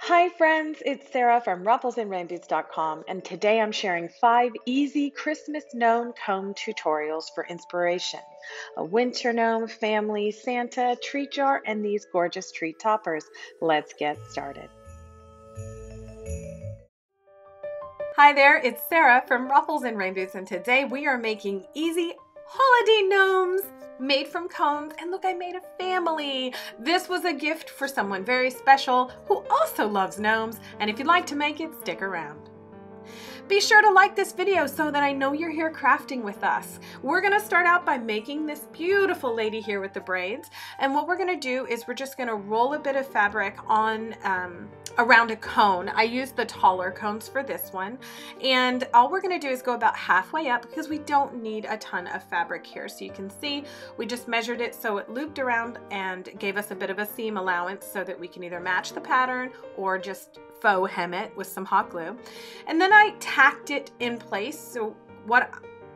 Hi friends, it's Sarah from rufflesandrainboots.com, and today I'm sharing 5 easy Christmas gnome comb tutorials for inspiration. A winter gnome, family, Santa, treat jar, and these gorgeous treat toppers. Let's get started. Hi there, it's Sarah from Ruffles and Rain Boots, and today we are making easy holiday gnomes made from combs. And look, I made a family. This was a gift for someone very special who also loves gnomes, and if you'd like to make it, stick around. Be sure to like this video so that I know you're here crafting with us. We're gonna start out by making this beautiful lady here with the braids. And what we're gonna do is we're just gonna roll a bit of fabric on around a cone. I used the taller cones for this one. And all we're gonna do is go about halfway up because we don't need a ton of fabric here. So you can see we just measured it so it looped around and gave us a bit of a seam allowance so that we can either match the pattern or just faux hem it with some hot glue. And then I tacked it in place. So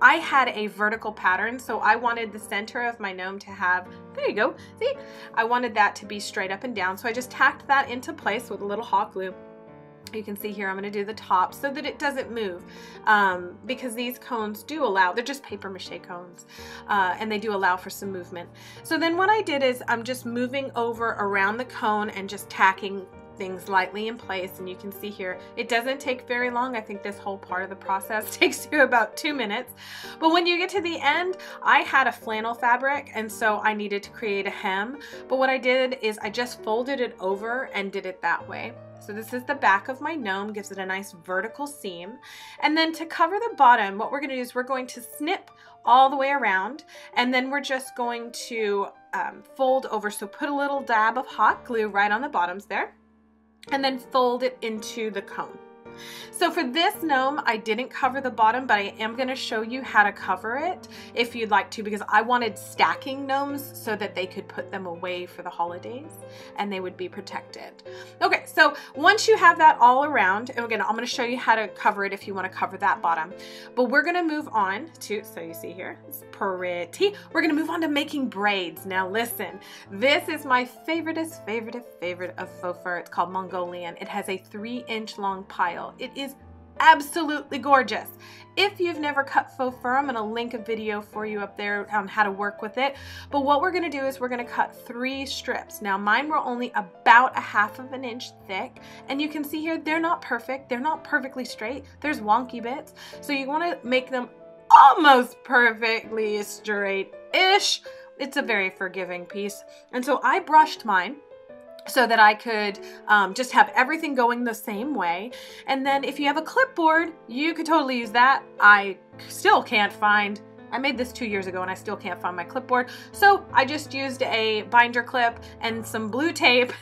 I had a vertical pattern, so I wanted the center of my gnome to have, there you go, see? I wanted that to be straight up and down, so I just tacked that into place with a little hot glue. You can see here I'm going to do the top so that it doesn't move because these cones do allow, they're just paper mache cones, and they do allow for some movement. So then what I did is I'm just moving over around the cone and just tacking things lightly in place, and you can see here it doesn't take very long. I think this whole part of the process takes you about 2 minutes, but when you get to the end, I had a flannel fabric and so I needed to create a hem, but what I did is I just folded it over and did it that way. So this is the back of my gnome, gives it a nice vertical seam. And then to cover the bottom, what we're going to do is we're going to snip all the way around, and then we're just going to fold over. So put a little dab of hot glue right on the bottoms there, and then fold it into the cone. So for this gnome, I didn't cover the bottom, but I am going to show you how to cover it if you'd like to, because I wanted stacking gnomes so that they could put them away for the holidays and they would be protected. Okay, so once you have that all around, and again, I'm going to show you how to cover it if you want to cover that bottom, but we're going to move on to, so you see here, it's pretty. We're going to move on to making braids. Now listen, this is my favorite of faux fur. It's called Mongolian. It has a 3-inch long pile. It is absolutely gorgeous. If you've never cut faux fur, I'm going to link a video for you up there on how to work with it. But what we're going to do is we're going to cut 3 strips. Now mine were only about 1/2 inch thick, and you can see here they're not perfect. They're not perfectly straight. There's wonky bits. So you want to make them almost perfectly straight-ish. It's a very forgiving piece. And so I brushed mine so that I could just have everything going the same way. And then if you have a clipboard, you could totally use that. I still can't find, I made this 2 years ago and I still can't find my clipboard. So I just used a binder clip and some blue tape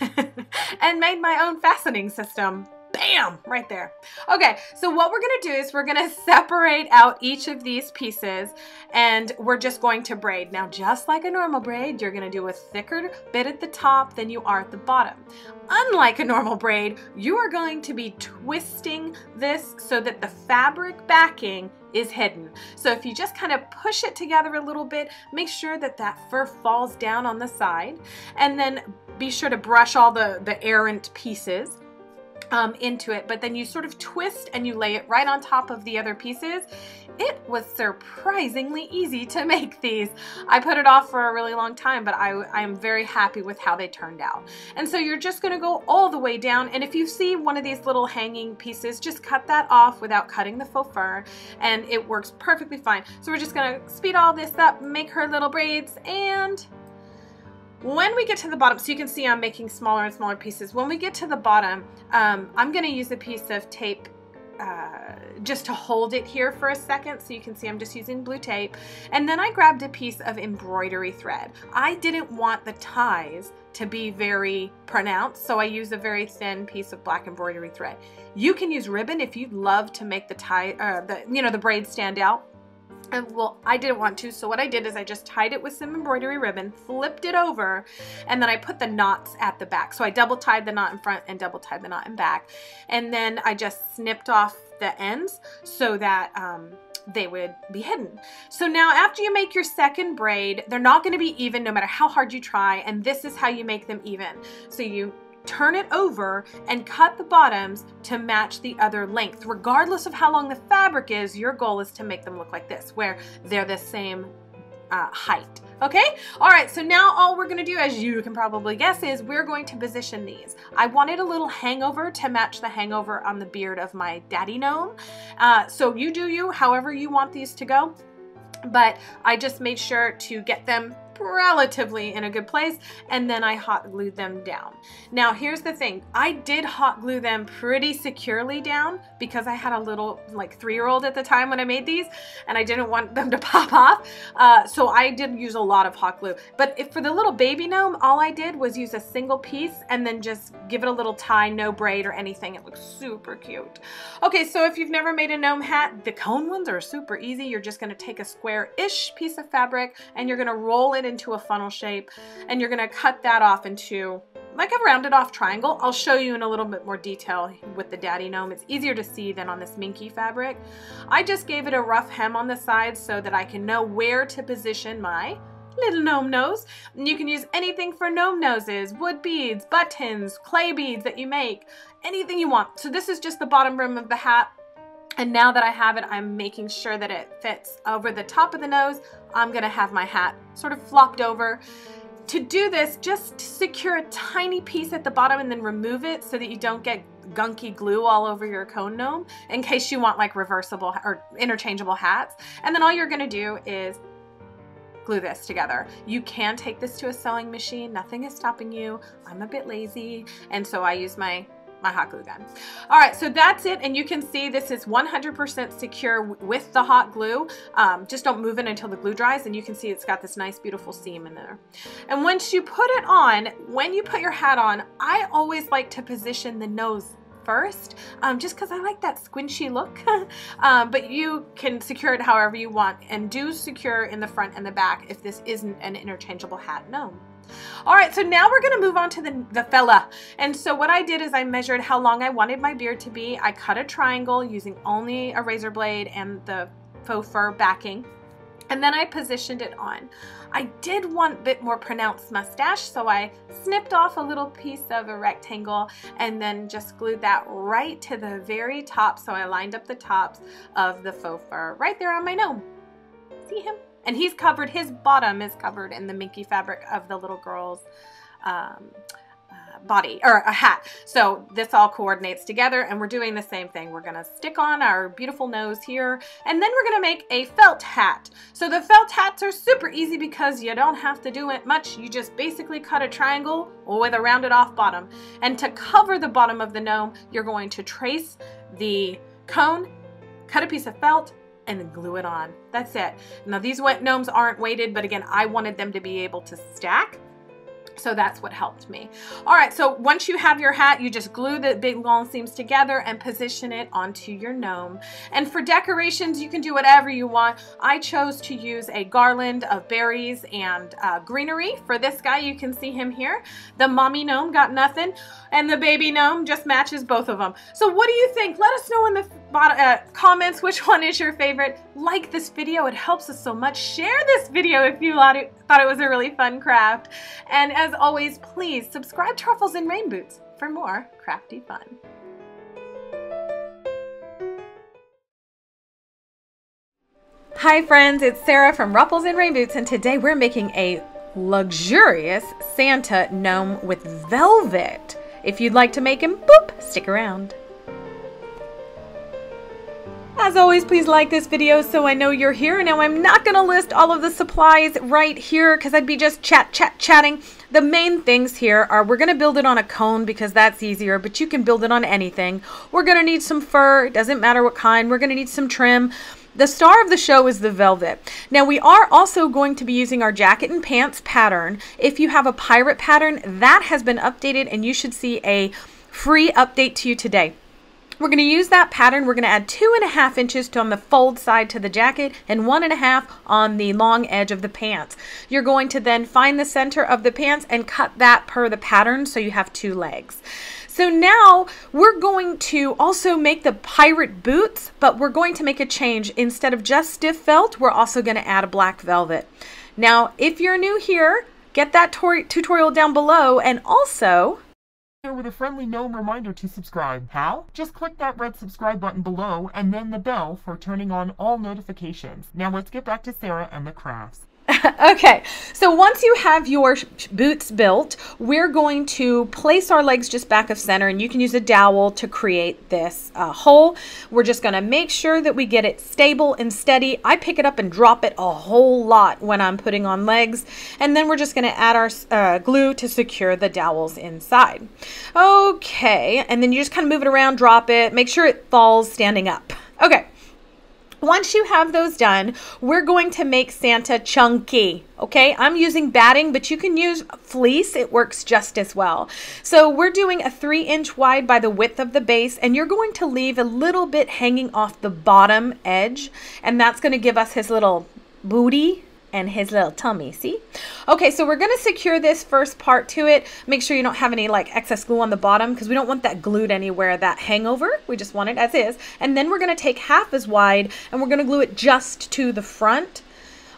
and made my own fastening system. Bam! Right there. Okay, so what we're going to do is we're going to separate out each of these pieces and we're just going to braid. Now, just like a normal braid, you're going to do a thicker bit at the top than you are at the bottom. Unlike a normal braid, you are going to be twisting this so that the fabric backing is hidden. So if you just kind of push it together a little bit, make sure that that fur falls down on the side, and then be sure to brush all the errant pieces into it, but then you sort of twist and you lay it right on top of the other pieces. It was surprisingly easy to make these. I put it off for a really long time, but I am very happy with how they turned out. And so you're just going to go all the way down, and if you see one of these little hanging pieces, just cut that off without cutting the faux fur, and it works perfectly fine. So we're just going to speed all this up, make her little braids, and when we get to the bottom, so you can see I'm making smaller and smaller pieces. When we get to the bottom, I'm going to use a piece of tape just to hold it here for a second. So you can see I'm just using blue tape. And then I grabbed a piece of embroidery thread. I didn't want the ties to be very pronounced, so I used a very thin piece of black embroidery thread. You can use ribbon if you'd love to make the tie, the braid stand out. And well, I didn't want to, so what I did is I just tied it with some embroidery ribbon, flipped it over, and then I put the knots at the back. So I double tied the knot in front and double tied the knot in back. And then I just snipped off the ends so that they would be hidden. So now after you make your second braid, they're not going to be even no matter how hard you try, and this is how you make them even. So you turn it over and cut the bottoms to match the other length. Regardless of how long the fabric is, your goal is to make them look like this, where they're the same height. Okay? All right, so now all we're gonna do, as you can probably guess, is we're going to position these. I wanted a little hangover to match the hangover on the beard of my daddy gnome. So you do you, however you want these to go. But I just made sure to get them relatively in a good place, and then I hot glued them down. Now here's the thing, I did hot glue them pretty securely down because I had a little like 3-year-old at the time when I made these, and I didn't want them to pop off, so I did use a lot of hot glue. But if for the little baby gnome, all I did was use a single piece and then just give it a little tie, no braid or anything. It looks super cute. Okay, so if you've never made a gnome hat, the cone ones are super easy. You're just going to take a square-ish piece of fabric and you're going to roll it into a funnel shape, and you're going to cut that off into like a rounded off triangle. I'll show you in a little bit more detail with the daddy gnome. It's easier to see than on this minky fabric. I just gave it a rough hem on the side so that I can know where to position my little gnome nose. And you can use anything for gnome noses, wood beads, buttons, clay beads that you make, anything you want. So this is just the bottom rim of the hat. And now that I have it, I'm making sure that it fits over the top of the nose. I'm gonna have my hat sort of flopped over. To do this, just secure a tiny piece at the bottom and then remove it so that you don't get gunky glue all over your cone gnome in case you want like reversible or interchangeable hats. And then all you're gonna do is glue this together. You can take this to a sewing machine. Nothing is stopping you. I'm a bit lazy, and so I use my hot glue gun. All right, so that's it, and you can see this is 100% secure with the hot glue. Just don't move it until the glue dries, and you can see it's got this nice, beautiful seam in there. And once you put it on, when you put your hat on, I always like to position the nose first, just because I like that squinchy look. But you can secure it however you want, and do secure in the front and the back if this isn't an interchangeable hat gnome. All right, so now we're gonna move on to the fella. And so what I did is I measured how long I wanted my beard to be. I cut a triangle using only a razor blade and the faux fur backing. And then I positioned it on. I did want a bit more pronounced mustache, so I snipped off a little piece of a rectangle and then just glued that right to the very top. So I lined up the tops of the faux fur right there on my gnome. See him? And he's covered, his bottom is covered in the minky fabric of the little girl's body, or a hat. So this all coordinates together, and we're doing the same thing. We're gonna stick on our beautiful nose here, and then we're gonna make a felt hat. So the felt hats are super easy because you don't have to do it much. You just basically cut a triangle with a rounded off bottom. And to cover the bottom of the gnome, you're going to trace the cone, cut a piece of felt, and then glue it on. That's it. Now these wet gnomes aren't weighted, but again, I wanted them to be able to stack. So that's what helped me. All right, so once you have your hat, you just glue the big long seams together and position it onto your gnome. And for decorations, you can do whatever you want. I chose to use a garland of berries and greenery. For this guy, you can see him here. The mommy gnome got nothing, and the baby gnome just matches both of them. So what do you think? Let us know in the comments which one is your favorite. Like this video, it helps us so much. Share this video if you thought it was a really fun craft. And as always, please subscribe to Ruffles and Rain Boots for more crafty fun. Hi friends, it's Sarah from Ruffles and Rain Boots, and today we're making a luxurious Santa gnome with velvet. If you'd like to make him, boop, stick around. As always, please like this video so I know you're here. Now, I'm not going to list all of the supplies right here because I'd be just chatting. The main things here are we're going to build it on a cone because that's easier, but you can build it on anything. We're going to need some fur. It doesn't matter what kind. We're going to need some trim. The star of the show is the velvet. Now, we are also going to be using our jacket and pants pattern. If you have a pirate pattern, that has been updated, and you should see a free update to you today. We're going to use that pattern. We're going to add 2.5 inches on the fold side to the jacket and 1.5 on the long edge of the pants. You're going to then find the center of the pants and cut that per the pattern so you have 2 legs. So now we're going to also make the pirate boots, but we're going to make a change. Instead of just stiff felt, we're also going to add a black velvet. Now, if you're new here, get that tutorial down below, and also Here with a friendly gnome reminder to subscribe. How? Just click that red subscribe button below and then the bell for turning on all notifications. Now let's get back to Sarah and the crafts. Okay, so once you have your boots built, we're going to place our legs just back of center, and you can use a dowel to create this hole. We're just going to make sure that we get it stable and steady. I pick it up and drop it a whole lot when I'm putting on legs, and then we're just going to add our glue to secure the dowels inside. Okay, and then you just kind of move it around, drop it, make sure it falls standing up. Okay. Once you have those done, we're going to make Santa chunky, okay? I'm using batting, but you can use fleece. It works just as well. So we're doing a 3-inch wide by the width of the base, and you're going to leave a little bit hanging off the bottom edge, and that's going to give us his little booty and his little tummy, see? Okay, so we're gonna secure this first part to it. Make sure you don't have any like excess glue on the bottom because we don't want that glued anywhere, that hangover. We just want it as is. And then we're gonna take half as wide and we're gonna glue it just to the front.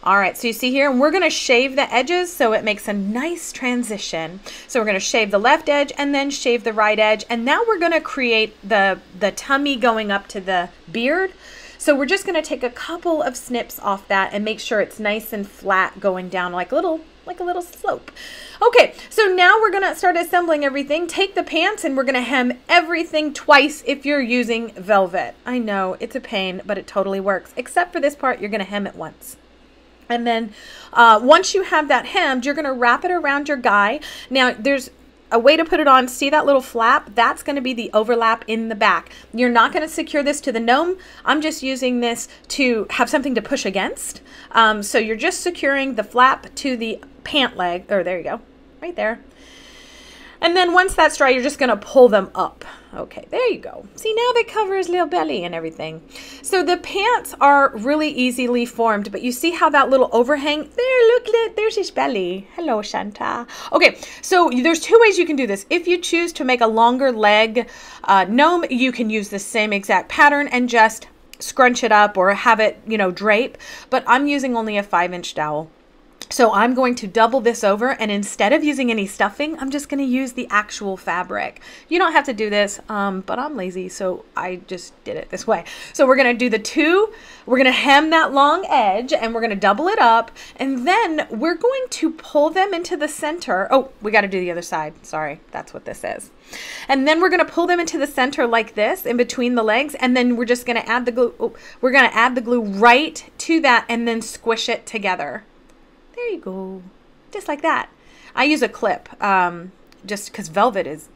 All right, so you see here, and we're gonna shave the edges so it makes a nice transition. So we're gonna shave the left edge and then shave the right edge. And now we're gonna create the tummy going up to the beard. So we're just going to take a couple of snips off that and make sure it's nice and flat going down like a little slope. Okay, so now we're going to start assembling everything. Take the pants and we're going to hem everything twice if you're using velvet. I know it's a pain, but it totally works. Except for this part, you're going to hem it once. And then once you have that hemmed, you're going to wrap it around your guy. Now there's a way to put it on. See that little flap? That's going to be the overlap in the back. You're not going to secure this to the gnome. I'm just using this to have something to push against. So you're just securing the flap to the pant leg. Or there you go, right there. And then once that's dry, you're just going to pull them up. Okay, there you go. See, now that covers little belly and everything. So the pants are really easily formed, but you see how that little overhang, there, look, there's his belly. Hello, Santa. Okay, so there's 2 ways you can do this. If you choose to make a longer leg gnome, you can use the same exact pattern and just scrunch it up or have it, you know, drape. But I'm using only a 5-inch dowel. So I'm going to double this over, and instead of using any stuffing, I'm just going to use the actual fabric. You don't have to do this, but I'm lazy, so I just did it this way. So we're going to do the 2, we're going to hem that long edge, and we're going to double it up, and then we're going to pull them into the center. Oh, we got to do the other side. Sorry, that's what this is. And then we're going to pull them into the center like this, in between the legs, and then we're just going to add the glue. Oh, we're going to add the glue right to that, and then squish it together. There you go. Just like that. I use a clip just because velvet is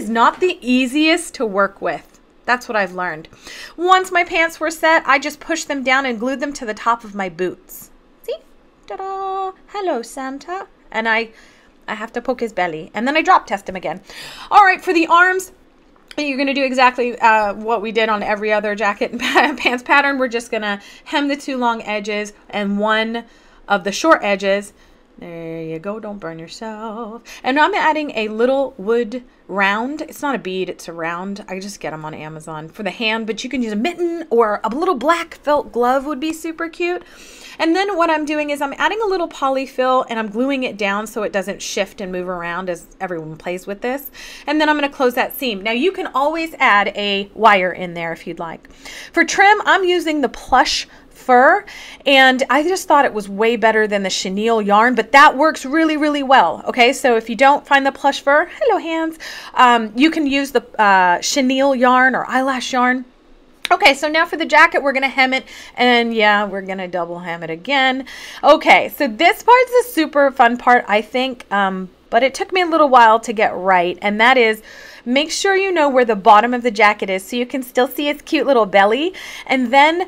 not the easiest to work with. That's what I've learned. Once my pants were set, I just pushed them down and glued them to the top of my boots. See? Ta-da! Hello, Santa. And I have to poke his belly. And then I drop test him again. All right, for the arms, you're going to do exactly what we did on every other jacket and pants pattern. We're just going to hem the 2 long edges and 1 of the short edges. There you go, don't burn yourself. And I'm adding a little wood round. It's not a bead, it's a round. I just get them on Amazon for the hand, but you can use a mitten or a little black felt glove would be super cute. And then what I'm doing is I'm adding a little polyfill and I'm gluing it down so it doesn't shift and move around as everyone plays with this. And then I'm going to close that seam. Now you can always add a wire in there if you'd like. For trim, I'm using the plush fur, and I just thought it was way better than the chenille yarn, but that works really, really well. Okay, so if you don't find the plush fur, hello hands, you can use the chenille yarn or eyelash yarn. Okay, so now for the jacket, we're going to hem it, and yeah, we're going to double hem it again. Okay, so this part's a super fun part, I think, but it took me a little while to get right, and that is make sure you know where the bottom of the jacket is so you can still see its cute little belly, and then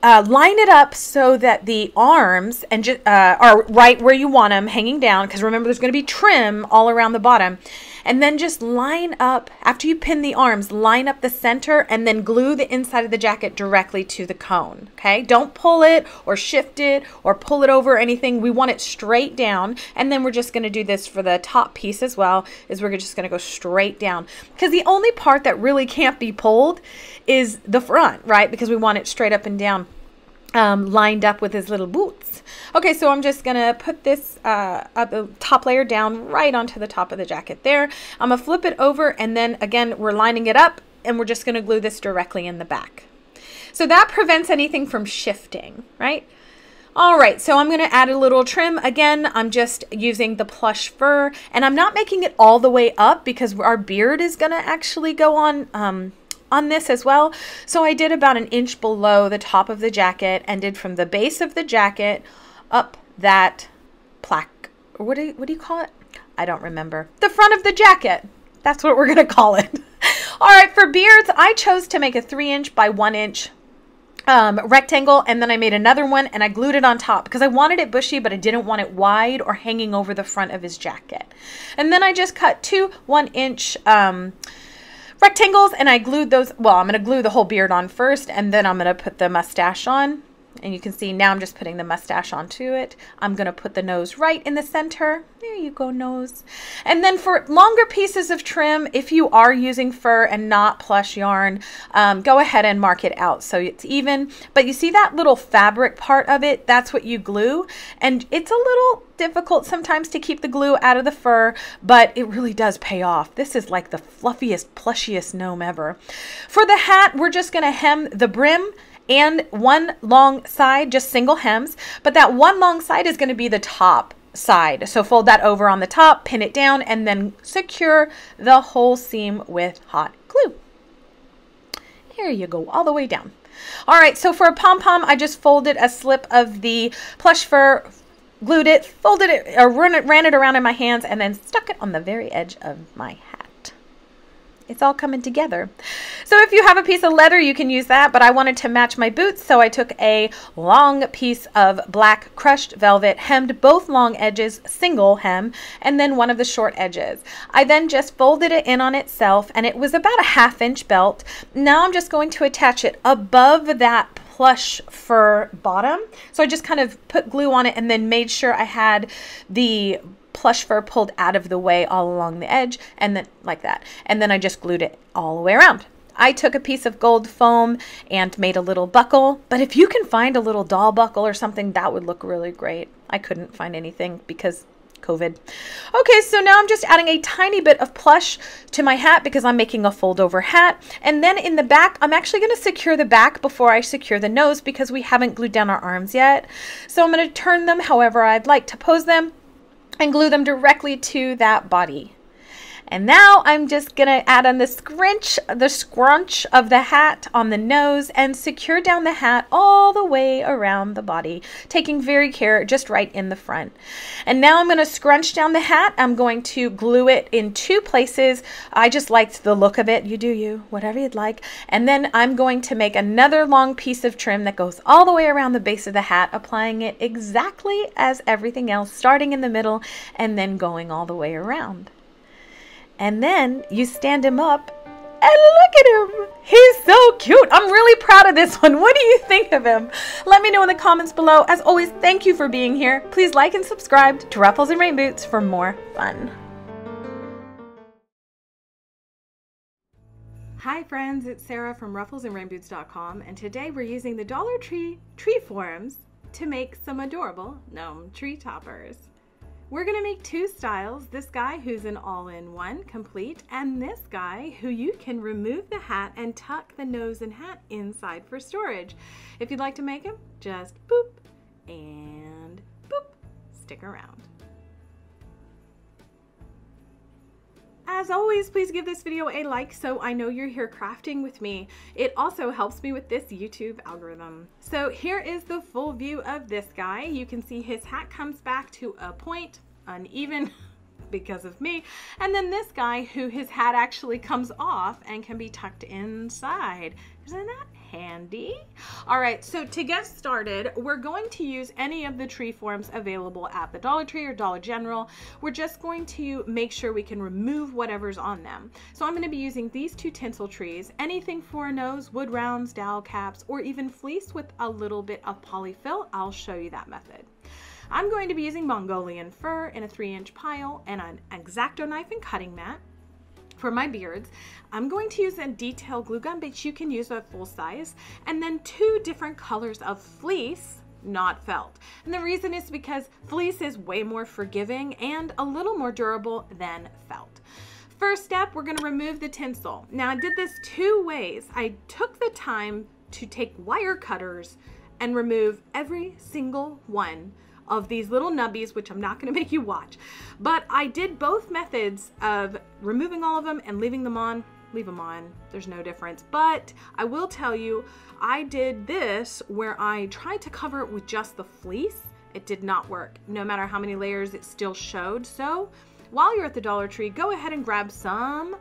line it up so that the arms and are right where you want them, hanging down, because remember there's going to be trim all around the bottom. And then just line up, after you pin the arms, line up the center and then glue the inside of the jacket directly to the cone, okay? Don't pull it or shift it or pull it over or anything. We want it straight down. And then we're just going to do this for the top piece as well, is we're just going to go straight down. Because the only part that really can't be pulled is the front, right? Because we want it straight up and down. lined up with his little boots. Okay, so I'm just gonna put this the top layer down right onto the top of the jacket there. I'm gonna flip it over, and then again, we're lining it up, and we're just gonna glue this directly in the back. So that prevents anything from shifting, right? All right, so I'm gonna add a little trim. Again, I'm just using the plush fur, and I'm not making it all the way up because our beard is gonna actually go on this as well. So I did about 1 inch below the top of the jacket and did from the base of the jacket up that plaque, or what do you call it? I don't remember. The front of the jacket. That's what we're gonna call it. All right, for beards, I chose to make a 3-inch by 1 inch rectangle, and then I made another one and I glued it on top because I wanted it bushy, but I didn't want it wide or hanging over the front of his jacket. And then I just cut 2 1-inch rectangles, and I glued those. Well, I'm going to glue the whole beard on first, and then I'm going to put the mustache on. And you can see now I'm just putting the mustache onto it. I'm going to put the nose right in the center. There you go, nose. And then for longer pieces of trim, if you are using fur and not plush yarn, go ahead and mark it out so it's even. But you see that little fabric part of it? That's what you glue. And it's a little difficult sometimes to keep the glue out of the fur, but it really does pay off. This is like the fluffiest, plushiest gnome ever. For the hat, we're just going to hem the brim and one long side, just single hems, but that one long side is going to be the top side. So fold that over on the top, pin it down, and then secure the whole seam with hot glue. Here you go, all the way down. All right, so for a pom-pom, I just folded a slip of the plush fur, glued it, folded it, or ran it around in my hands, and then stuck it on the very edge of my hat. It's all coming together. So if you have a piece of leather, you can use that, but I wanted to match my boots, so I took a long piece of black crushed velvet, hemmed both long edges, single hem, and then one of the short edges. I then just folded it in on itself, and it was about a 1/2 inch belt. Now I'm just going to attach it above that plush fur bottom. So I just kind of put glue on it and then made sure I had the plush fur pulled out of the way all along the edge, and then like that. And then I just glued it all the way around. I took a piece of gold foam and made a little buckle, but if you can find a little doll buckle or something, that would look really great. I couldn't find anything because COVID. Okay, so now I'm just adding a tiny bit of plush to my hat because I'm making a fold over hat. And then in the back, I'm actually going to secure the back before I secure the nose because we haven't glued down our arms yet. So I'm going to turn them however I'd like to pose them and glue them directly to that body. And now I'm just gonna add on the scrunch of the hat on the nose and secure down the hat all the way around the body, taking very care just right in the front. And now I'm gonna scrunch down the hat. I'm going to glue it in 2 places. I just liked the look of it. You do you, whatever you'd like. And then I'm going to make another long piece of trim that goes all the way around the base of the hat, applying it exactly as everything else, starting in the middle and then going all the way around. And then you stand him up and look at him. He's so cute. I'm really proud of this one. What do you think of him? Let me know in the comments below. As always, thank you for being here. Please like and subscribe to Ruffles and Rain Boots for more fun. Hi friends, it's Sarah from rufflesandrainboots.com, and today we're using the Dollar Tree tree forms to make some adorable gnome tree toppers. We're going to make 2 styles, this guy who's an all-in-one complete, and this guy who you can remove the hat and tuck the nose and hat inside for storage. If you'd like to make them, just boop and boop, stick around. As always, please give this video a like so I know you're here crafting with me. It also helps me with this YouTube algorithm. So here is the full view of this guy. You can see his hat comes back to a point, uneven because of me. And then this guy who his hat actually comes off and can be tucked inside. Isn't that handy? All right, so to get started, we're going to use any of the tree forms available at the Dollar Tree or Dollar General. We're just going to make sure we can remove whatever's on them. So I'm going to be using these 2 tinsel trees, anything for a nose, wood rounds, dowel caps, or even fleece with a little bit of polyfill. I'll show you that method. I'm going to be using Mongolian fir in a 3-inch pile and an X-Acto knife and cutting mat. For my beards, I'm going to use a detail glue gun, but you can use a full size, and then 2 different colors of fleece, not felt. And the reason is because fleece is way more forgiving and a little more durable than felt. First step, we're going to remove the tinsel. Now I did this 2 ways. I took the time to take wire cutters and remove every single one of these little nubbies, which I'm not going to make you watch, but I did both methods of removing all of them and leaving them on. Leave them on, there's no difference. But I will tell you, I did this where I tried to cover it with just the fleece. It did not work. No matter how many layers, it still showed. So while you're at the Dollar Tree, go ahead and grab some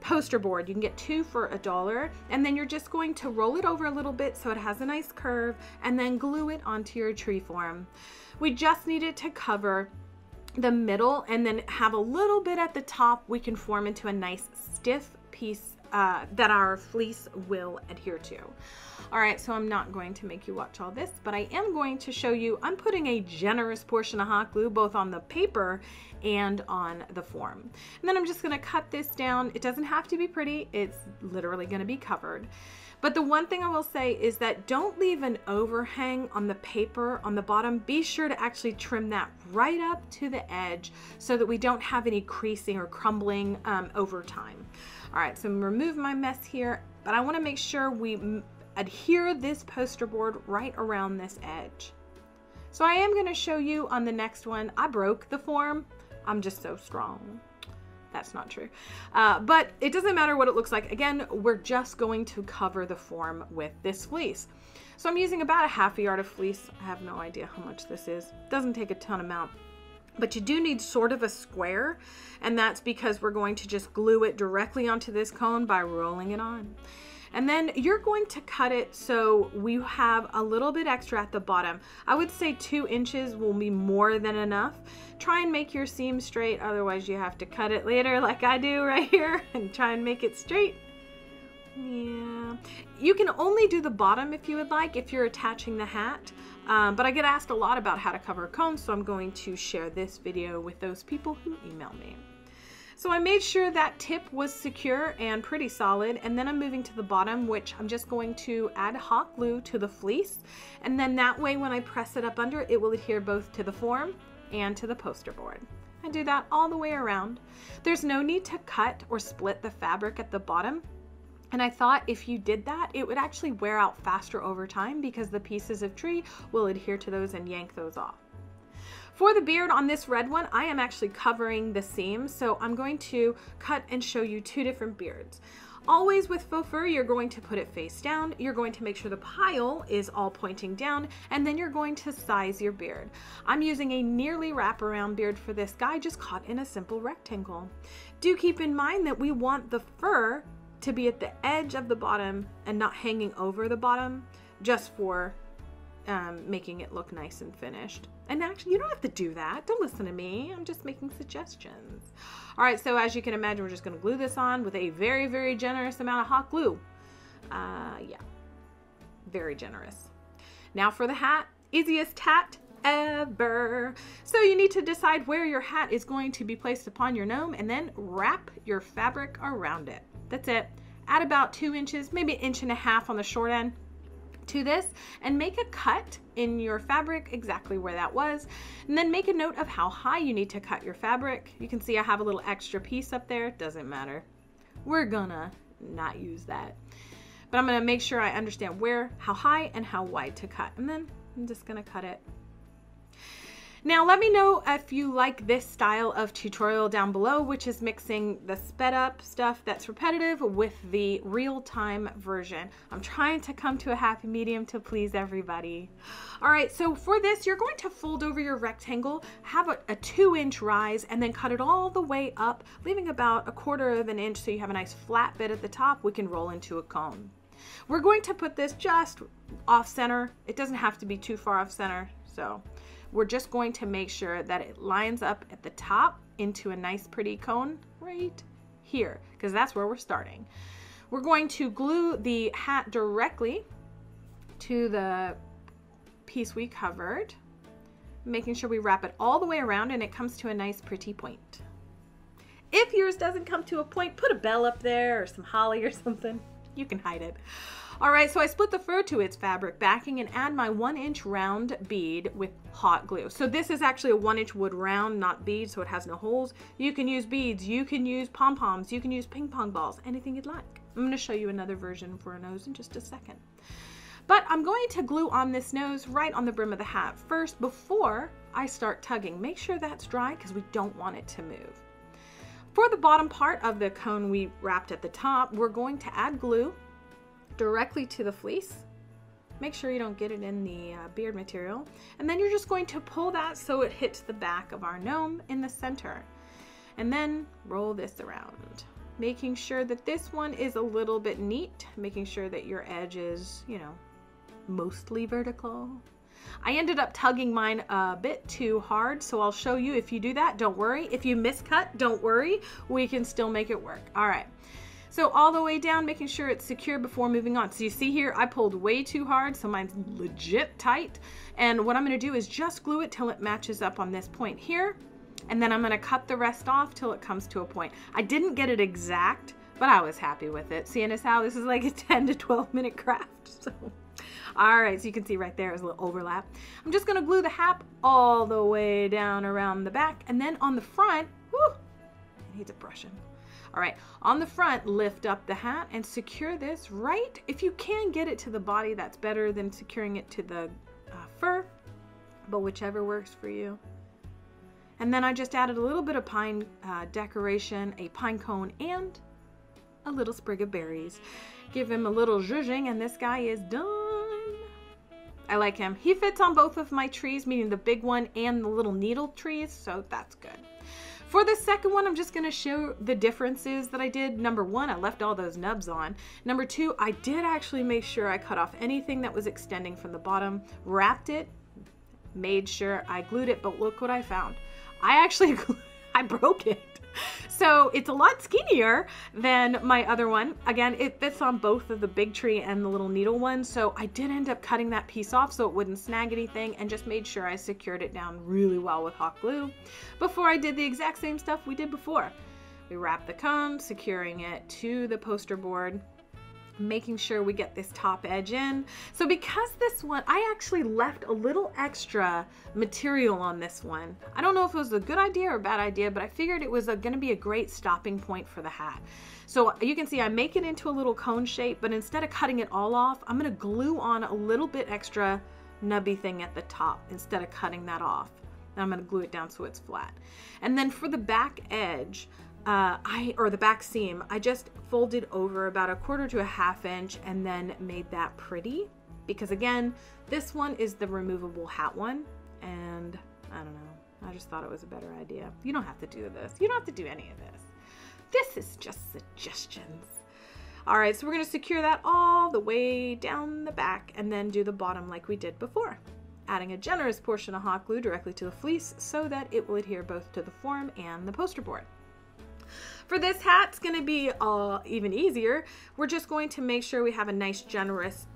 poster board. You can get 2 for $1, and then you're just going to roll it over a little bit so it has a nice curve, and then glue it onto your tree form. We just need it to cover the middle and then have a little bit at the top we can form into a nice stiff piece that our fleece will adhere to. All right, so I'm not going to make you watch all this, but I am going to show you, I'm putting a generous portion of hot glue both on the paper and on the form. And then I'm just gonna cut this down. It doesn't have to be pretty, it's literally gonna be covered. But the one thing I will say is that don't leave an overhang on the paper on the bottom. Be sure to actually trim that right up to the edge so that we don't have any creasing or crumbling over time. All right, so I'm gonna remove my mess here, but I wanna make sure we adhere this poster board right around this edge. So I am gonna show you on the next one. I broke the form. I'm just so strong. That's not true. But it doesn't matter what it looks like. Again, we're just going to cover the form with this fleece. So I'm using about a ½ yard of fleece. I have no idea how much this is. Doesn't take a ton amount. But you do need sort of a square, and that's because we're going to just glue it directly onto this cone by rolling it on. And then you're going to cut it so we have a little bit extra at the bottom. I would say 2 inches will be more than enough. Try and make your seam straight, otherwise you have to cut it later like I do right here and try and make it straight. Yeah, you can only do the bottom if you would like, if you're attaching the hat. But I get asked a lot about how to cover a cone, so I'm going to share this video with those people who email me. So I made sure that tip was secure and pretty solid, and then I'm moving to the bottom, which I'm just going to add hot glue to the fleece, and then that way when I press it up under, it will adhere both to the form and to the poster board. I do that all the way around. There's no need to cut or split the fabric at the bottom. And I thought if you did that, it would actually wear out faster over time because the pieces of tree will adhere to those and yank those off. For the beard on this red one, I am actually covering the seams, so I'm going to cut and show you 2 different beards. Always with faux fur, you're going to put it face down, you're going to make sure the pile is all pointing down, and then you're going to size your beard. I'm using a nearly wraparound beard for this guy, just cut in a simple rectangle. Do keep in mind that we want the fur to be at the edge of the bottom and not hanging over the bottom, just for making it look nice and finished. And actually, you don't have to do that. Don't listen to me. I'm just making suggestions. All right, so as you can imagine, we're just going to glue this on with a very, very generous amount of hot glue. Yeah, very generous. Now for the hat, easiest hat ever. So you need to decide where your hat is going to be placed upon your gnome and then wrap your fabric around it. That's it. Add about 2 inches, maybe 1.5 inches on the short end to this, and make a cut in your fabric exactly where that was, and then make a note of how high you need to cut your fabric. You can see I have a little extra piece up there. Doesn't matter. We're gonna not use that, but I'm gonna make sure I understand how high and how wide to cut, and then I'm just gonna cut it. Now let me know if you like this style of tutorial down below, which is mixing the sped up stuff that's repetitive with the real-time version. I'm trying to come to a happy medium to please everybody. All right, so for this, you're going to fold over your rectangle, have a 2-inch rise, and then cut it all the way up, leaving about 1/4 inch so you have a nice flat bit at the top we can roll into a cone. We're going to put this just off center. It doesn't have to be too far off center, so we're just going to make sure that it lines up at the top into a nice pretty cone right here, because that's where we're starting. We're going to glue the hat directly to the piece we covered, making sure we wrap it all the way around and it comes to a nice pretty point. If yours doesn't come to a point, put a bell up there or some holly or something. You can hide it. All right, so I split the fur to its fabric backing and add my 1-inch round bead with hot glue. So this is actually a 1-inch wood round, not bead, so it has no holes. You can use beads, you can use pom-poms, you can use ping pong balls, anything you'd like. I'm gonna show you another version for a nose in just a second. But I'm going to glue on this nose right on the brim of the hat first before I start tugging. Make sure that's dry because we don't want it to move. For the bottom part of the cone we wrapped at the top, we're going to add glue directly to the fleece. Make sure you don't get it in the beard material. And then you're just going to pull that so it hits the back of our gnome in the center. And then roll this around, making sure that this one is a little bit neat, making sure that your edge is, you know, mostly vertical. I ended up tugging mine a bit too hard, so I'll show you if you do that. Don't worry. If you miscut, don't worry. We can still make it work. All right. So all the way down, making sure it's secure before moving on. So you see here, I pulled way too hard, so mine's legit tight. And what I'm gonna do is just glue it till it matches up on this point here. And then I'm gonna cut the rest off till it comes to a point. I didn't get it exact, but I was happy with it. Seeing as how this is like a 10 to 12 minute craft. So, all right, so you can see right there is a little overlap. I'm just gonna glue the hat all the way down around the back. And then on the front, whew, it needs a brushing. All right, on the front, lift up the hat and secure this right. If you can get it to the body, that's better than securing it to the fur, but whichever works for you. And then I just added a little bit of pine decoration, a pine cone, and a little sprig of berries. Give him a little zhuzhing, and this guy is done. I like him. He fits on both of my trees, meaning the big one and the little needle trees, so that's good. For the second one, I'm just gonna show the differences that I did. Number one, I left all those nubs on. Number two, I did actually make sure I cut off anything that was extending from the bottom, wrapped it, made sure I glued it, but look what I found. I broke it. So it's a lot skinnier than my other one. Again, it fits on both of the big tree and the little needle one. So I did end up cutting that piece off so it wouldn't snag anything, and just made sure I secured it down really well with hot glue before I did the exact same stuff we did before. We wrapped the cone, securing it to the poster board, making sure we get this top edge in. So because this one, I actually left a little extra material on this one. I don't know if it was a good idea or a bad idea, but I figured it was gonna be a great stopping point for the hat. So you can see I make it into a little cone shape, but instead of cutting it all off, I'm gonna glue on a little bit extra nubby thing at the top instead of cutting that off. And I'm gonna glue it down so it's flat. And then for the back edge, or the back seam, I just folded over about 1/4 to 1/2 inch and then made that pretty, because again, this one is the removable hat one, and I don't know, I just thought it was a better idea. You don't have to do this. You don't have to do any of this. This is just suggestions. All right, so we're gonna secure that all the way down the back and then do the bottom like we did before, adding a generous portion of hot glue directly to the fleece so that it will adhere both to the form and the poster board. For this hat, it's going to be even easier. We're just going to make sure we have a nice generous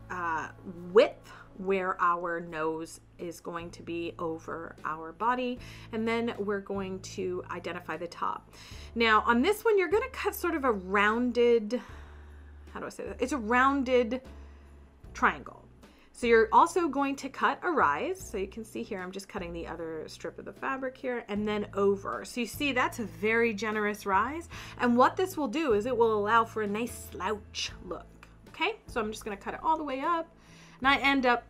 width where our nose is going to be over our body, and then we're going to identify the top. Now on this one, you're going to cut sort of a rounded, how do I say that? It's a rounded triangle. So you're also going to cut a rise. So you can see here, I'm just cutting the other strip of the fabric here and then over. So you see that's a very generous rise. And what this will do is it will allow for a nice slouch look. Okay, so I'm just gonna cut it all the way up. And I end up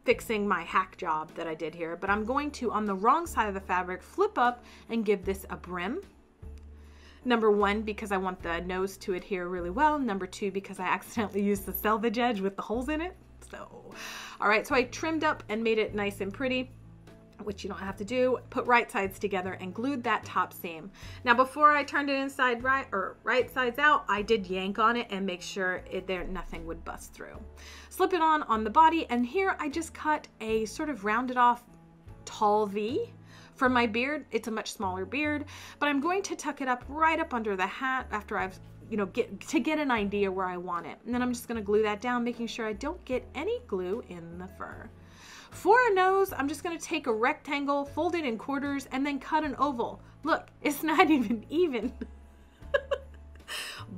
fixing my hack job that I did here, but I'm going to, on the wrong side of the fabric, flip up and give this a brim. Number one, because I want the nose to adhere really well. Number two, because I accidentally used the selvage edge with the holes in it. So, all right, so I trimmed up and made it nice and pretty, which you don't have to do. Put right sides together and glued that top seam. Now, before I turned it inside right or right sides out, I did yank on it and make sure nothing would bust through. Slip it on the body, and here I just cut a sort of rounded off tall V. For my beard, it's a much smaller beard, but I'm going to tuck it up right up under the hat after I've get an idea where I want it. And then I'm just gonna glue that down, making sure I don't get any glue in the fur. For a nose, I'm just gonna take a rectangle, fold it in quarters, and then cut an oval. Look, it's not even even.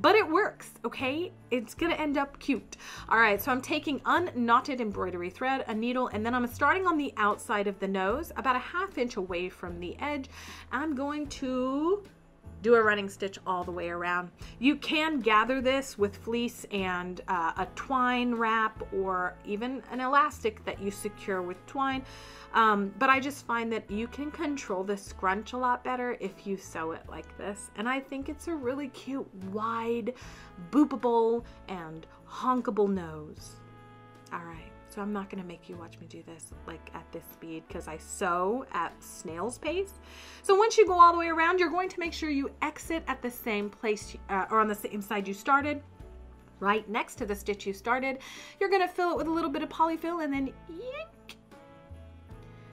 but it works, okay? It's gonna end up cute. All right, so I'm taking unknotted embroidery thread, a needle, and then I'm starting on the outside of the nose, about a 1/2 inch away from the edge. I'm going to do a running stitch all the way around. You can gather this with fleece and a twine wrap, or even an elastic that you secure with twine. But I just find that you can control the scrunch a lot better if you sew it like this. And I think it's a really cute, wide, boopable, and honkable nose. All right. So I'm not going to make you watch me do this like at this speed, because I sew at snail's pace. So once you go all the way around, you're going to make sure you exit at the same place or on the same side you started, right next to the stitch you started. You're going to fill it with a little bit of polyfill and then yank.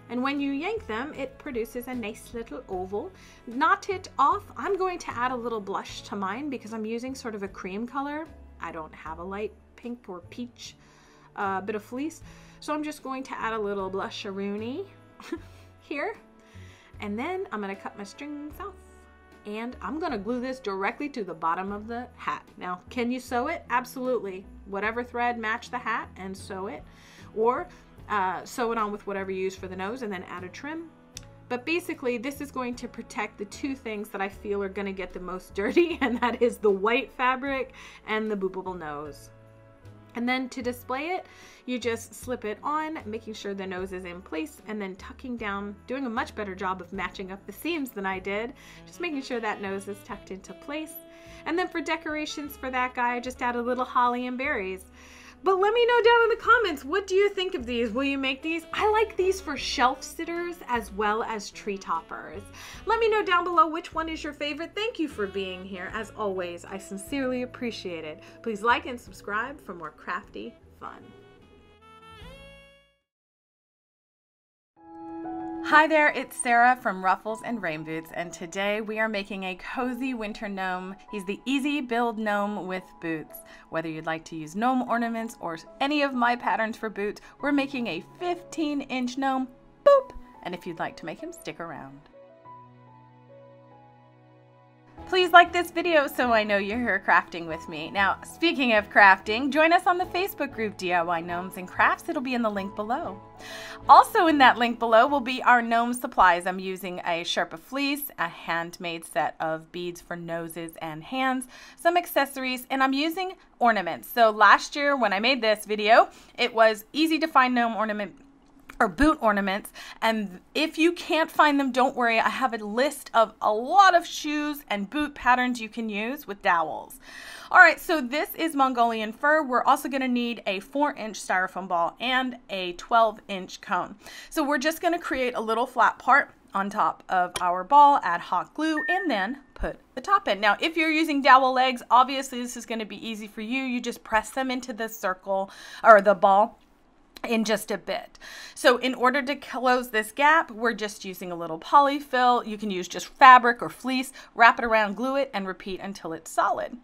And when you yank them, it produces a nice little oval. Knot it off. I'm going to add a little blush to mine because I'm using sort of a cream color. I don't have a light pink or peach bit of fleece, so I'm just going to add a little blush-a-rooney here, and then I'm going to cut my strings off, and I'm going to glue this directly to the bottom of the hat. Now, can you sew it? Absolutely. Whatever thread match the hat and sew it, or sew it on with whatever you use for the nose and then add a trim. But basically, this is going to protect the two things that I feel are going to get the most dirty, and that is the white fabric and the boopable nose. And then to display it, you just slip it on, making sure the nose is in place, and then tucking down, doing a much better job of matching up the seams than I did, just making sure that nose is tucked into place. And then for decorations for that guy, I just add a little holly and berries. But let me know down in the comments, what do you think of these? Will you make these? I like these for shelf sitters as well as tree toppers. Let me know down below which one is your favorite. Thank you for being here. As always, I sincerely appreciate it. Please like and subscribe for more crafty fun. Hi there, it's Sarah from Ruffles and Rain Boots, and today we are making a cozy winter gnome. He's the easy build gnome with boots. Whether you'd like to use gnome ornaments or any of my patterns for boots, we're making a 15-inch gnome, boop! And if you'd like to make him, stick around. Please like this video so I know you're here crafting with me. Now, speaking of crafting, join us on the Facebook group DIY Gnomes and Crafts. It'll be in the link below. Also in that link below will be our gnome supplies. I'm using a Sherpa fleece, a handmade set of beads for noses and hands, some accessories, and I'm using ornaments. So last year when I made this video, it was easy to find gnome ornament or boot ornaments, and if you can't find them, don't worry, I have a list of a lot of shoes and boot patterns you can use with dowels. All right, so this is Mongolian fur. We're also going to need a 4-inch styrofoam ball and a 12-inch cone. So we're just going to create a little flat part on top of our ball, add hot glue, and then put the top in. Now, if you're using dowel legs, obviously this is going to be easy for you. You just press them into the circle or the ball in just a bit. So in order to close this gap, we're just using a little polyfill. You can use just fabric or fleece, wrap it around, glue it, and repeat until it's solid.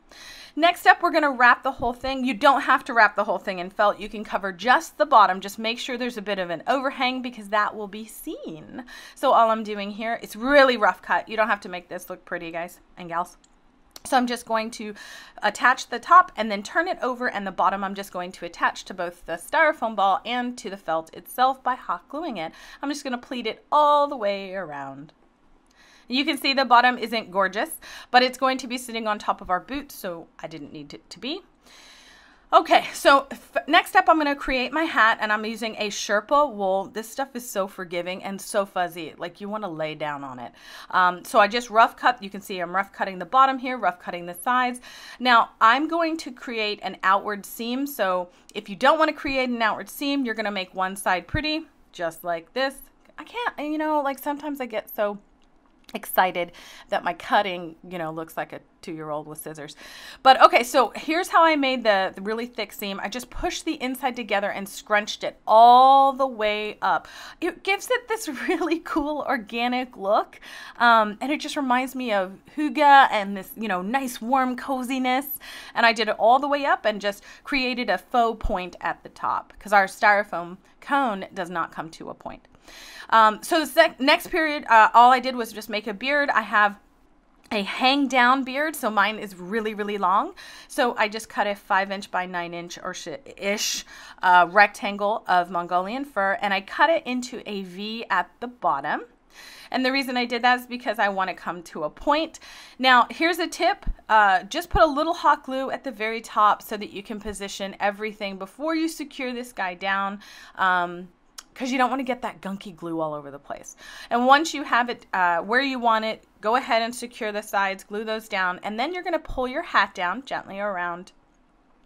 Next up, we're going to wrap the whole thing. You don't have to wrap the whole thing in felt. You can cover just the bottom. Just make sure there's a bit of an overhang because that will be seen. So all I'm doing here, it's really rough cut. You don't have to make this look pretty, guys and gals. So I'm just going to attach the top and then turn it over, and the bottom I'm just going to attach to both the styrofoam ball and to the felt itself by hot gluing it. I'm just going to pleat it all the way around. You can see the bottom isn't gorgeous, but it's going to be sitting on top of our boot, so I didn't need it to be. Okay, so next up I'm going to create my hat, and I'm using a Sherpa wool. This stuff is so forgiving and so fuzzy, like you want to lay down on it. So I just rough cut. You can see I'm rough cutting the bottom here, rough cutting the sides. Now I'm going to create an outward seam, so if you don't want to create an outward seam, you're going to make one side pretty, just like this. I can't, you know, like sometimes I get so excited that my cutting, you know, looks like a 2-year-old with scissors. But okay, so here's how I made the really thick seam. I just pushed the inside together and scrunched it all the way up. It gives it this really cool organic look, and it just reminds me of hygge and this, you know, nice warm coziness. And I did it all the way up and just created a faux point at the top because our styrofoam cone does not come to a point. So the next period, all I did was just make a beard. I have a hang down beard, so mine is really, really long. So I just cut a 5" by 9" or ish rectangle of Mongolian fur, and I cut it into a V at the bottom. And the reason I did that is because I want to come to a point. Now, here's a tip. Just put a little hot glue at the very top so that you can position everything before you secure this guy down, because you don't want to get that gunky glue all over the place. And once you have it where you want it, go ahead and secure the sides, glue those down, and then you're going to pull your hat down gently around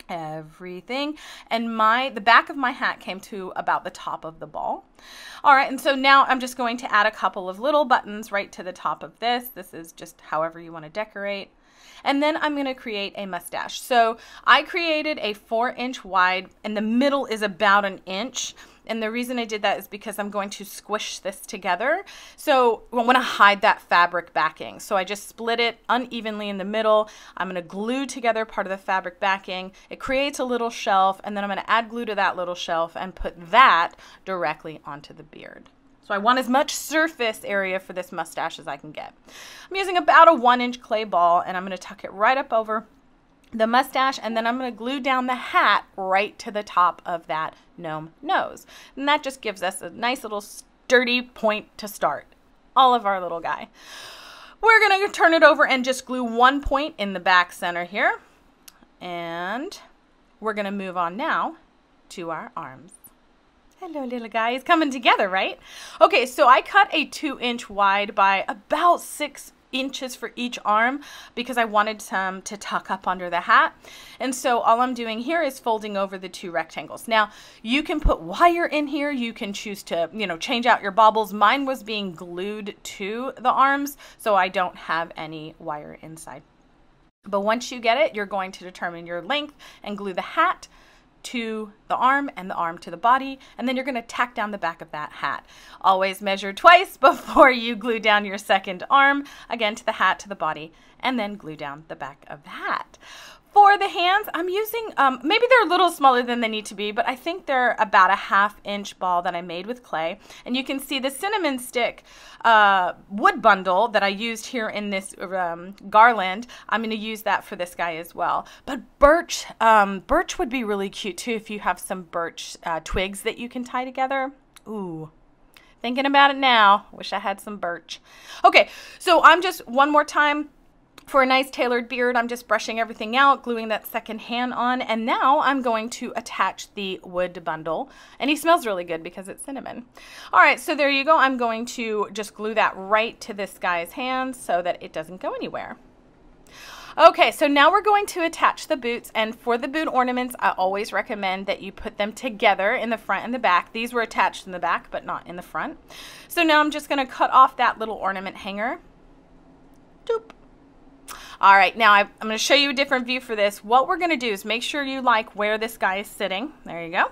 everything. And the back of my hat came to about the top of the ball. All right, and so now I'm just going to add a couple of little buttons right to the top of this. This is just however you want to decorate. And then I'm going to create a mustache. So I created a 4" wide, and the middle is about 1 inch. And the reason I did that is because I'm going to squish this together. So I want to hide that fabric backing. So I just split it unevenly in the middle. I'm going to glue together part of the fabric backing. It creates a little shelf, and then I'm going to add glue to that little shelf and put that directly onto the beard. So I want as much surface area for this mustache as I can get. I'm using about a 1" clay ball, and I'm going to tuck it right up over the mustache, and then I'm going to glue down the hat right to the top of that gnome nose. And that just gives us a nice little sturdy point to start all of our little guy. We're going to turn it over and just glue 1 point in the back center here. And we're going to move on now to our arms. Hello, little guy. He's coming together, right? Okay, so I cut a 2" wide by about 6 inches for each arm because I wanted some to tuck up under the hat. And so all I'm doing here is folding over the 2 rectangles. Now, you can put wire in here. You can choose to, change out your baubles. Mine was being glued to the arms, so I don't have any wire inside. But once you get it, you're going to determine your length and glue the hat to the arm and the arm to the body, and then you're going to tack down the back of that hat. Always measure twice before you glue down your second arm, again to the hat, to the body, and then glue down the back of the hat. For the hands, I'm using, maybe they're a little smaller than they need to be, but I think they're about a 1/2" ball that I made with clay. And you can see the cinnamon stick wood bundle that I used here in this garland. I'm going to use that for this guy as well. But birch would be really cute too if you have some birch twigs that you can tie together. Ooh. Thinking about it now. Wish I had some birch. Okay, so I'm just, one more time, for a nice tailored beard, I'm just brushing everything out, gluing that second hand on, and now I'm going to attach the wood bundle. And he smells really good because it's cinnamon. All right, so there you go. I'm going to just glue that right to this guy's hands so that it doesn't go anywhere. Okay, so now we're going to attach the boots, and for the boot ornaments, I always recommend that you put them together in the front and the back. These were attached in the back, but not in the front. So now I'm just going to cut off that little ornament hanger. Doop. All right, now I'm going to show you a different view for this. What we're going to do is make sure you like where this guy is sitting. There you go.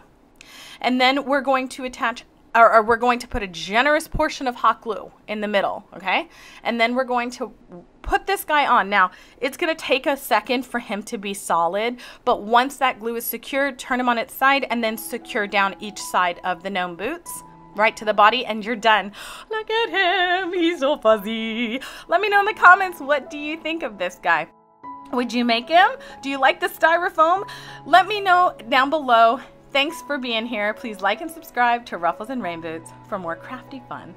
And then we're going to attach, or we're going to put a generous portion of hot glue in the middle, okay? And then we're going to put this guy on. Now, it's going to take a second for him to be solid, but once that glue is secured, turn him on its side and then secure down each side of the gnome boots. Right to the body, and you're done. Look at him, he's so fuzzy. Let me know in the comments, what do you think of this guy? Would you make him? Do you like the styrofoam? Let me know down below. Thanks for being here. Please like and subscribe to Ruffles and Rain Boots for more crafty fun.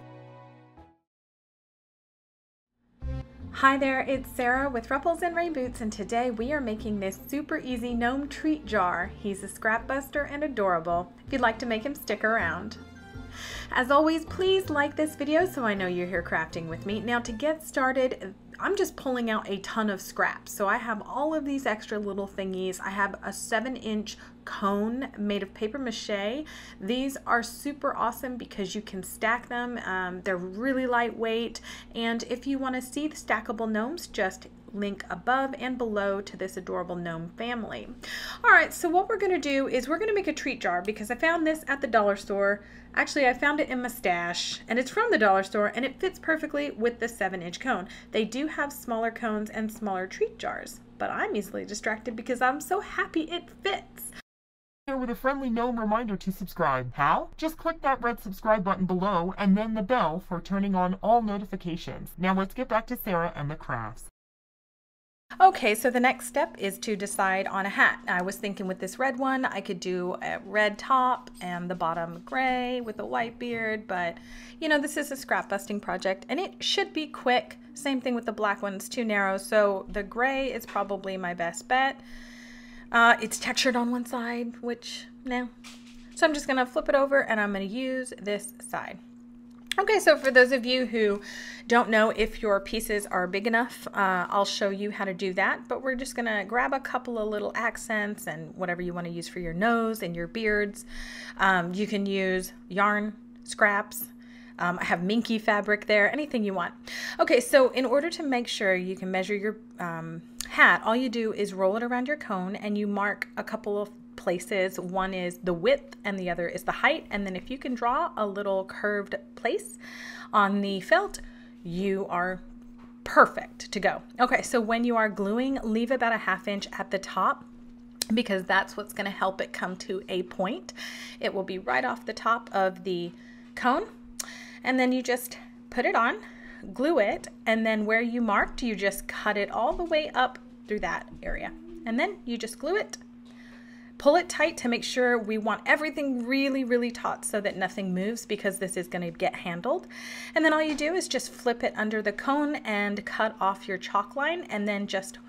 Hi there, it's Sarah with Ruffles and Rain Boots, and today we are making this super easy gnome treat jar. He's a scrap buster and adorable. If you'd like to make him, stick around. As always, please like this video so I know you're here crafting with me. Now to get started, I'm just pulling out a ton of scraps. So I have all of these extra little thingies. I have a 7" cone made of paper mache. These are super awesome because you can stack them. They're really lightweight. And if you want to see the stackable gnomes, just link above and below to this adorable gnome family. All right, so what we're going to do is we're going to make a treat jar because I found this at the dollar store. Actually, I found it in my stash, and it's from the dollar store, and it fits perfectly with the 7" cone. They do have smaller cones and smaller treat jars, but I'm easily distracted because I'm so happy it fits. Here with a friendly gnome reminder to subscribe. How? Just click that red subscribe button below and then the bell for turning on all notifications. Now let's get back to Sarah and the crafts. Okay, so the next step is to decide on a hat. I was thinking with this red one, I could do a red top and the bottom gray with a white beard, but you know, this is a scrap busting project and it should be quick. Same thing with the black one, it's too narrow, so the gray is probably my best bet. It's textured on one side, which, no. So I'm just gonna flip it over and I'm gonna use this side. Okay, so for those of you who don't know if your pieces are big enough, I'll show you how to do that, but we're just gonna grab a couple of little accents and whatever you wanna use for your nose and your beards. You can use yarn, scraps, I have minky fabric there, anything you want. Okay, so in order to make sure you can measure your hat, all you do is roll it around your cone and you mark a couple of places. One is the width and the other is the height, and then if you can draw a little curved place on the felt, you are perfect to go. Okay, so when you are gluing, leave about a 1/2 inch at the top because that's what's going to help it come to a point. It will be right off the top of the cone, and then you just put it on, glue it, and then where you marked, you just cut it all the way up through that area, and then you just glue it. Pull it tight to make sure we want everything really, really taut so that nothing moves because this is going to get handled. And then all you do is just flip it under the cone and cut off your chalk line and then just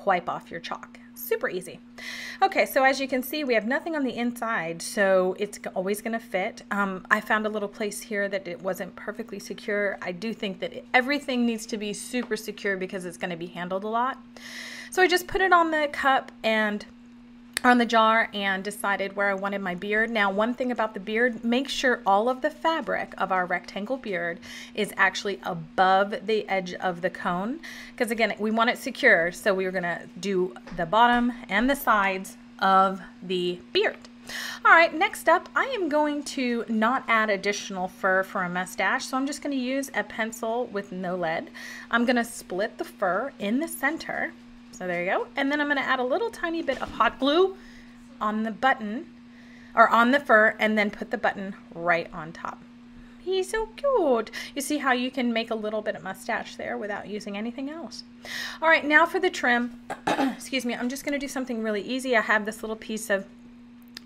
wipe off your chalk. Super easy. Okay, so as you can see, we have nothing on the inside, so it's always going to fit. I found a little place here that it wasn't perfectly secure. I do think that everything needs to be super secure because it's going to be handled a lot. So I just put it on the cup and on the jar and decided where I wanted my beard. Now, one thing about the beard, make sure all of the fabric of our rectangle beard is actually above the edge of the cone, because again, we want it secure, so we're gonna do the bottom and the sides of the beard. All right, next up, I am going to not add additional fur for a mustache, so I'm just gonna use a pencil with no lead. I'm gonna split the fur in the center. So there you go. And then I'm going to add a little tiny bit of hot glue on the button or on the fur and then put the button right on top. He's so cute. You see how you can make a little bit of mustache there without using anything else. All right, now for the trim. Excuse me, I'm just going to do something really easy. I have this little piece of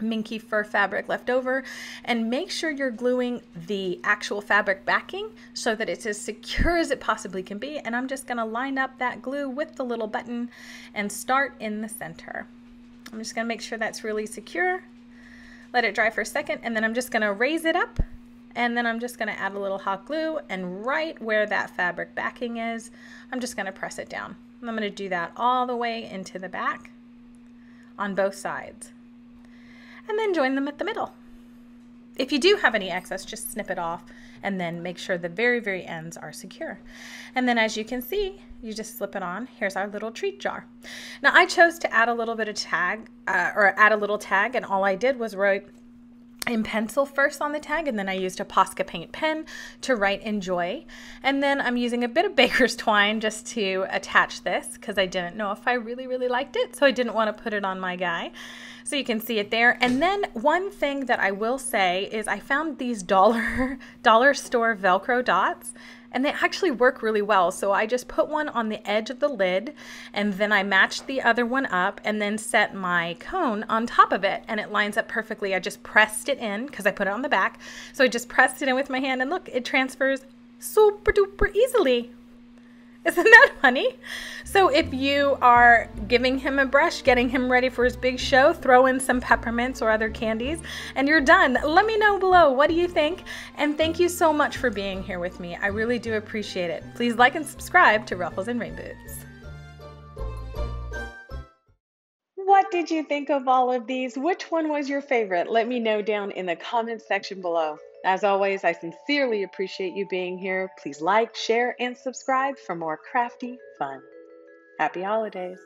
minky fur fabric left over, and make sure you're gluing the actual fabric backing so that it's as secure as it possibly can be. And I'm just going to line up that glue with the little button and start in the center. I'm just going to make sure that's really secure, let it dry for a second, and then I'm just going to raise it up, and then I'm just going to add a little hot glue, and right where that fabric backing is, I'm just going to press it down. I'm going to do that all the way into the back on both sides, and then join them at the middle. If you do have any excess, just snip it off and then make sure the very, very ends are secure. And then as you can see, you just slip it on. Here's our little treat jar. Now I chose to add a little bit of tag, add a little tag, and all I did was write in pencil first on the tag, and then I used a Posca paint pen to write enjoy. And then I'm using a bit of baker's twine just to attach this because I didn't know if I really, really liked it, so I didn't want to put it on my guy. So you can see it there. And then one thing that I will say is I found these dollar store Velcro dots, and they actually work really well. So I just put one on the edge of the lid, and then I matched the other one up and then set my cone on top of it, and it lines up perfectly. I just pressed it in because I put it on the back. So I just pressed it in with my hand, and look, it transfers super duper easily. Isn't that funny? So if you are giving him a brush, getting him ready for his big show, throw in some peppermints or other candies, and you're done. Let me know below, what do you think? And thank you so much for being here with me. I really do appreciate it. Please like and subscribe to Ruffles and Rainbows. What did you think of all of these? Which one was your favorite? Let me know down in the comments section below. As always, I sincerely appreciate you being here. Please like, share, and subscribe for more crafty fun. Happy holidays.